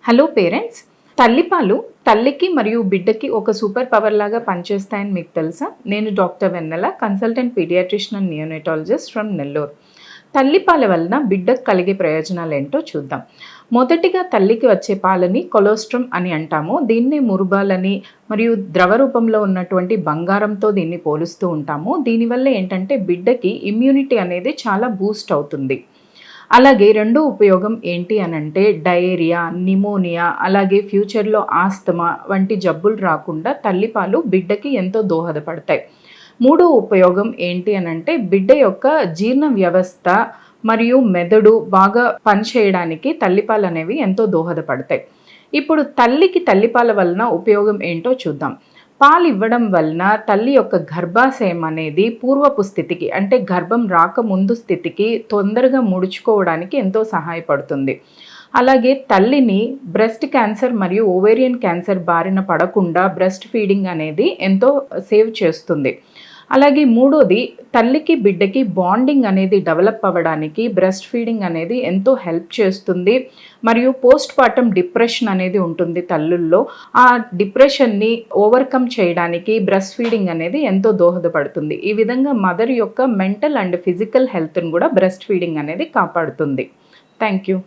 Hello parents, తల్లిపాలు తల్లికి మరియు బిడ్డకి ఒక సూపర్ పవర్ లాగా పనిచేస్తాయని మీకు తెలుసా? నేను doctor Vennela, consultant pediatrician and neonatologist from Nellore. తల్లిపాల వలన బిడ్డకు కలిగే ప్రయోజనాలు ఏంటో చూద్దాం. మొదటిగా తల్లికి వచ్చే పాలని కొలోస్ట్రమ్ అని అంటాము. దీన్నే మురుబాలని మరియు ద్రవ రూపంలో ఉన్నటువంటి బంగారంతో దీన్ని పోలుస్తూ ఉంటాము. దీనివల్ల ఏంటంటే బిడ్డకి ఇమ్యూనిటీ అనేది చాలా బూస్ట్ అవుతుంది. అలాగే రెండో ఉపయోగం ఏంటి అనంటే డయేరియా, నిమోనియా, అలాగే ఫ్యూచర్‌లో ఆస్తమా వంటి జబ్బులు రాకుండా తల్లిపాలు బిడ్డకి ఎంతో దోహదపడతాయి. మూడో ఉపయోగం ఏంటి అనంటే బిడ్డ యొక్క జీర్ణ వ్యవస్థ మరియు మెదడు బాగా పనిచేయడానికి తల్లిపాలనేవి ఎంతో దోహదపడతాయి. ఇప్పుడు తల్లికి తల్లిపాల వలన ఉపయోగం ఏంటో చూద్దాం. పాలు ఇవ్వడం వలన తల్లి యొక్క గర్భాశయం అనేది పూర్వపు స్థితికి, అంటే గర్భం రాకముందు స్థితికి తొందరగా ముడుచుకోవడానికి ఎంతో సహాయపడుతుంది. అలాగే తల్లిని బ్రెస్ట్ క్యాన్సర్ మరియు ఓవేరియన్ క్యాన్సర్ బారిన పడకుండా బ్రెస్ట్ ఫీడింగ్ అనేది ఎంతో సేవ్ చేస్తుంది. అలాగే మూడోది, తల్లికి బిడ్డకి బాండింగ్ అనేది డెవలప్ అవ్వడానికి బ్రెస్ట్ ఫీడింగ్ అనేది ఎంతో హెల్ప్ చేస్తుంది. మరియు పోస్ట్ పార్టమ్ డిప్రెషన్ అనేది ఉంటుంది తల్లుల్లో. ఆ డిప్రెషన్ని ఓవర్కమ్ చేయడానికి బ్రెస్ట్ ఫీడింగ్ అనేది ఎంతో దోహదపడుతుంది. ఈ విధంగా మదర్ యొక్క మెంటల్ అండ్ ఫిజికల్ హెల్త్ని కూడా బ్రెస్ట్ ఫీడింగ్ అనేది కాపాడుతుంది. Thank you.